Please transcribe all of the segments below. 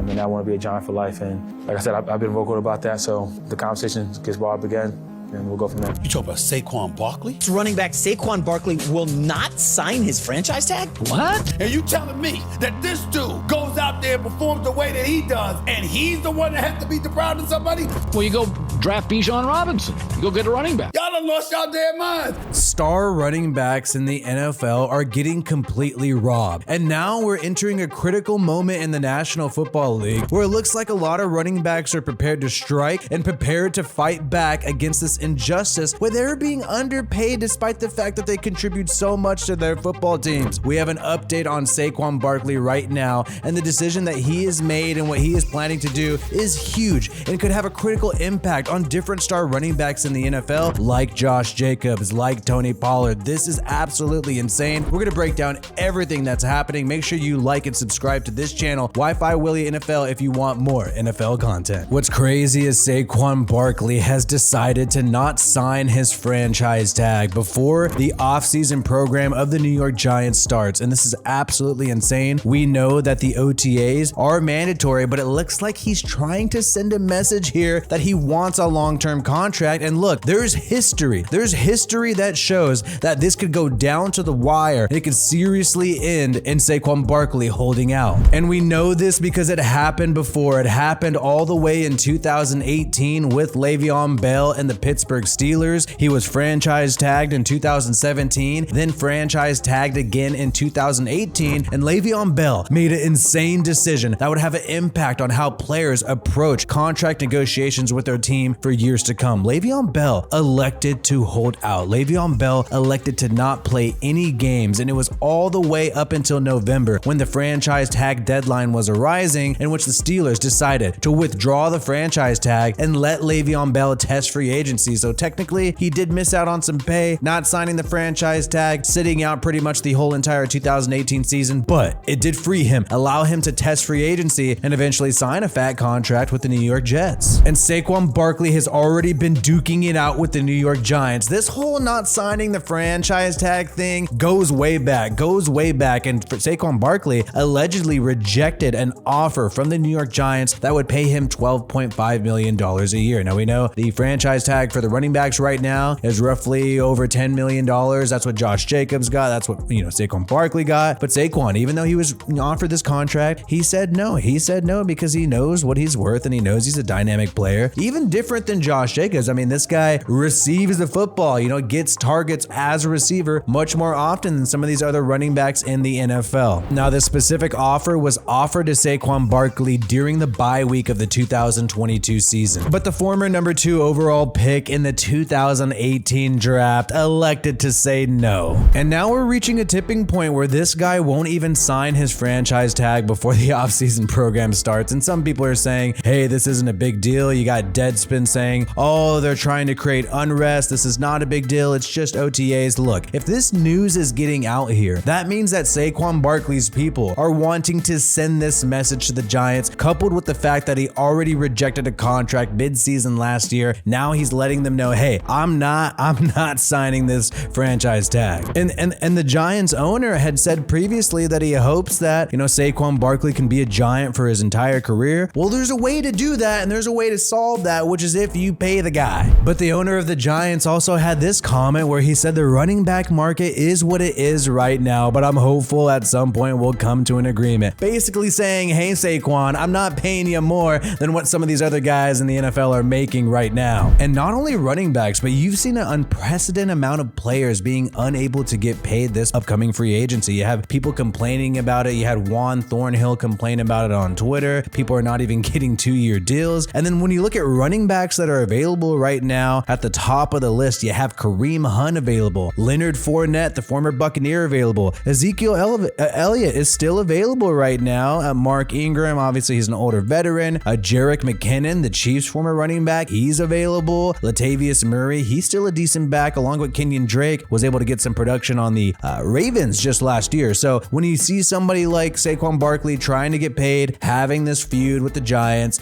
and I want to be a Giant for life. And like I said, I've been vocal about that, so the conversation gets brought up again, and we'll go from there. You talk about Saquon Barkley? Running back Saquon Barkley will not sign his franchise tag? What? And you telling me that this dude goes out there and performs the way that he does, and he's the one that has to be deprived of somebody? Well, you go draft Bijan Robinson. You go get a running back. Y'all done lost y'all damn minds. Star running backs in the NFL are getting completely robbed. And now we're entering a critical moment in the National Football League where it looks like a lot of running backs are prepared to strike and prepared to fight back against this injustice where they're being underpaid despite the fact that they contribute so much to their football teams. We have an update on Saquon Barkley right now, and the decision that he has made and what he is planning to do is huge and could have a critical impact on different star running backs in the NFL like Josh Jacobs, like Tony Pollard. This is absolutely insane. We're going to break down everything that's happening. Make sure you like and subscribe to this channel, WiFiWillie NFL, if you want more NFL content. What's crazy is Saquon Barkley has decided to not sign his franchise tag before the offseason program of the New York Giants starts, and this is absolutely insane. We know that the OTAs are mandatory, but it looks like he's trying to send a message here that he wants a long-term contract. And look, there's history that shows that this could go down to the wire and it could seriously end in Saquon Barkley holding out. And we know this because it happened before. It happened all the way in 2018 with Le'Veon Bell and the Pittsburgh Steelers. He was franchise tagged in 2017, then franchise tagged again in 2018, and Le'Veon Bell made an insane decision that would have an impact on how players approach contract negotiations with their team for years to come. Le'Veon Bell elected to hold out. Le'Veon Bell elected to not play any games, and it was all the way up until November when the franchise tag deadline was arising, in which the Steelers decided to withdraw the franchise tag and let Le'Veon Bell test free agency. So technically, he did miss out on some pay, not signing the franchise tag, sitting out pretty much the whole entire 2018 season, but it did free him, allow him to test free agency and eventually sign a fat contract with the New York Jets. And Saquon Barkley has already been duking it out with the New York Giants. This whole not signing the franchise tag thing goes way back, and Saquon Barkley allegedly rejected an offer from the New York Giants that would pay him $12.5 million a year. Now we know the franchise tag for the running backs right now is roughly over $10 million. That's what Josh Jacobs got. That's what, Saquon Barkley got. But Saquon, even though he was offered this contract, he said no. He said no because he knows what he's worth and he knows he's a dynamic player. Even different than Josh Jacobs. I mean, this guy receives the football, gets targets as a receiver much more often than some of these other running backs in the NFL. Now, this specific offer was offered to Saquon Barkley during the bye week of the 2022 season. But the former number 2 overall pick in the 2018 draft elected to say no. And now we're reaching a tipping point where this guy won't even sign his franchise tag before the offseason program starts. And some people are saying, hey, this isn't a big deal. You got Deadspin saying, oh, they're trying to create unrest. This is not a big deal. It's just OTAs. Look, if this news is getting out here, that means that Saquon Barkley's people are wanting to send this message to the Giants, coupled with the fact that he already rejected a contract mid-season last year. Now he's letting them know, hey, I'm not signing this franchise tag. And the Giants owner had said previously that he hopes that, Saquon Barkley can be a Giant for his entire career. Well, there's a way to do that, and there's a way to solve that, which is if you pay the guy. But the owner of the Giants also had this comment where he said the running back market is what it is right now, but I'm hopeful at some point we'll come to an agreement. Basically saying, hey, Saquon, I'm not paying you more than what some of these other guys in the NFL are making right now. And not only running backs, but you've seen an unprecedented amount of players being unable to get paid this upcoming free agency. You have people complaining about it. You had Juan Thornhill complain about it on Twitter. People are not even getting 2-year deals. And then when you look at running backs that are available right now, at the top of the list, you have Kareem Hunt available, Leonard Fournette, the former Buccaneer, available. Ezekiel Elliott is still available right now. Mark Ingram, obviously he's an older veteran. Jerick McKinnon, the Chiefs' former running back, he's available. Latavius Murray, he's still a decent back, along with Kenyon Drake, was able to get some production on the Ravens just last year. So when you see somebody like Saquon Barkley trying to get paid, having this feud with the Giants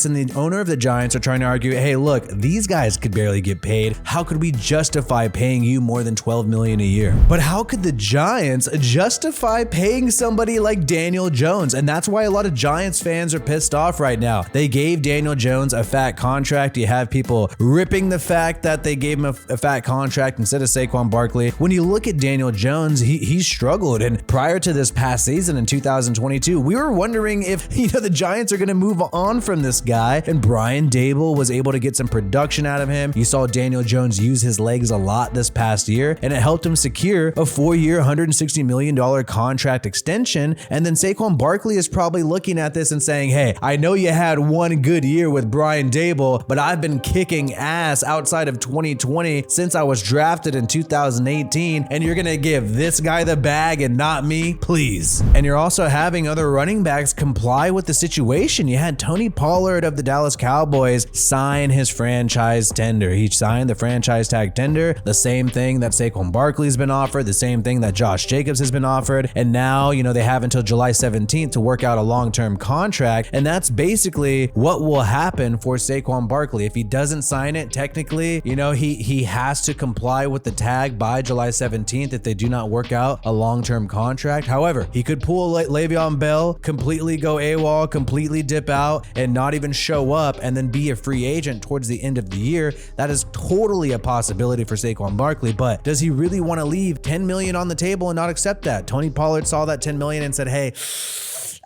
and the owner of the Giants are trying to argue, hey, look, these guys could barely get paid. How could we justify paying you more than $12 million a year? But how could the Giants justify paying somebody like Daniel Jones? And that's why a lot of Giants fans are pissed off right now. They gave Daniel Jones a fat contract. You have people ripping the fact that they gave him a fat contract instead of Saquon Barkley. When you look at Daniel Jones, he struggled. And prior to this past season in 2022, we were wondering if, the Giants are going to move on from this guy. And Brian Daboll was able to get some production out of him. You saw Daniel Jones use his legs a lot this past year, and it helped him secure a 4-year, $160 million contract extension. And then Saquon Barkley is probably looking at this and saying, hey, I know you had one good year with Brian Daboll, but I've been kicking ass outside of 2020 since I was drafted in 2018, and you're going to give this guy the bag and not me? Please. And you're also having other running backs comply with the situation. You had Tony Pollard of the Dallas Cowboys sign his franchise tender. He signed the franchise tag tender, the same thing that Saquon Barkley's been offered, the same thing that Josh Jacobs has been offered. And now, they have until July 17th to work out a long-term contract. And that's basically what will happen for Saquon Barkley. If he doesn't sign it, technically, he has to comply with the tag by July 17th if they do not work out a long-term contract. However, he could pull Le'Veon Bell, completely go AWOL, completely dip out, and not even show up, and then be a free agent towards the end of the year. That is totally a possibility for Saquon Barkley, but does he really want to leave $10 million on the table and not accept that? Tony Pollard saw that $10 million and said, hey,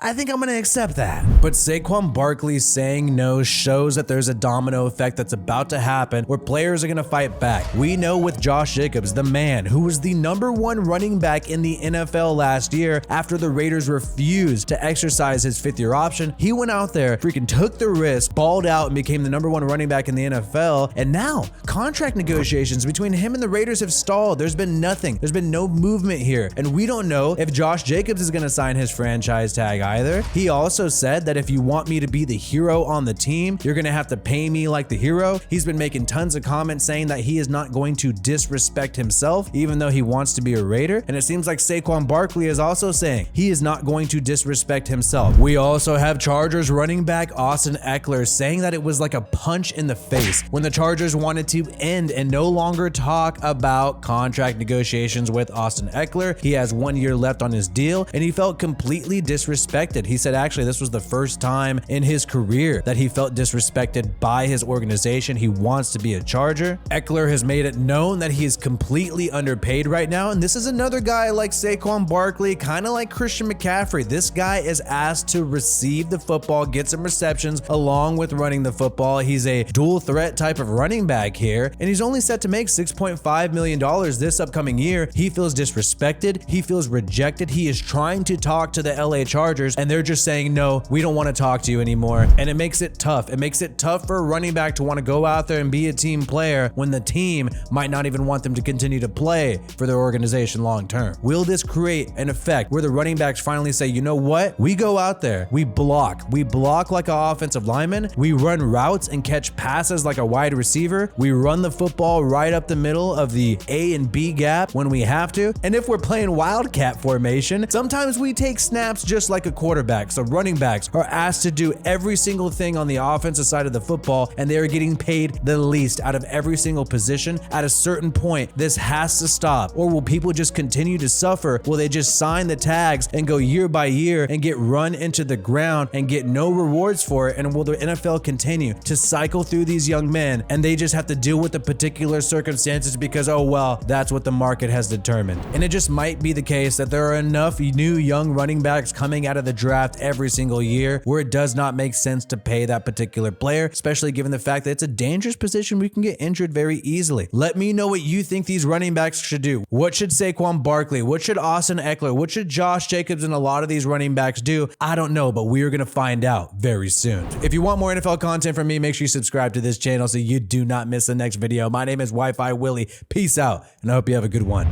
I think I'm going to accept that. But Saquon Barkley saying no shows that there's a domino effect that's about to happen where players are going to fight back. We know with Josh Jacobs, the man who was the #1 running back in the NFL last year, after the Raiders refused to exercise his 5th-year option, he went out there, freaking took the risk, balled out, and became the #1 running back in the NFL. And now contract negotiations between him and the Raiders have stalled. There's been nothing. There's been no movement here. And we don't know if Josh Jacobs is going to sign his franchise tag either. He also said that if you want me to be the hero on the team, you're going to have to pay me like the hero. He's been making tons of comments saying that he is not going to disrespect himself, even though he wants to be a Raider. And it seems like Saquon Barkley is also saying he is not going to disrespect himself. We also have Chargers running back Austin Ekeler saying that it was like a punch in the face when the Chargers wanted to end and no longer talk about contract negotiations with Austin Ekeler. He has 1 year left on his deal, and he felt completely disrespected. He said actually this was the first time in his career that he felt disrespected by his organization. He wants to be a Charger. Ekeler has made it known that he is completely underpaid right now, and this is another guy like Saquon Barkley, kind of like Christian McCaffrey. This guy is asked to receive the football, get some receptions along with running the football. He's a dual threat type of running back here, and he's only set to make $6.5 million this upcoming year. He feels disrespected. He feels rejected. He is trying to talk to the LA Chargers, and they're just saying, no, we don't want to talk to you anymore. And it makes it tough. It makes it tough for a running back to want to go out there and be a team player when the team might not even want them to continue to play for their organization long term. Will this create an effect where the running backs finally say, you know what? We go out there, we block like an offensive lineman, we run routes and catch passes like a wide receiver, we run the football right up the middle of the A and B gap when we have to, and if we're playing wildcat formation, sometimes we take snaps just like a quarterback. So running backs are asked to do every single thing on the offensive side of the football, and they are getting paid the least out of every single position. At a certain point, this has to stop. Or will people just continue to suffer? Will they just sign the tags and go year by year and get run into the ground and get no rewards for it? And will the NFL continue to cycle through these young men and they just have to deal with the particular circumstances because, oh well, that's what the market has determined? And it just might be the case that there are enough new young running backs coming out of the draft every single year where it does not make sense to pay that particular player, especially given the fact that it's a dangerous position. We can get injured very easily. Let me know what you think these running backs should do. What should Saquon Barkley, what should Austin Ekeler, what should Josh Jacobs and a lot of these running backs do? I don't know, but we're going to find out very soon. If you want more NFL content from me, make sure you subscribe to this channel so you do not miss the next video. My name is WiFiWillie. Peace out, and I hope you have a good one.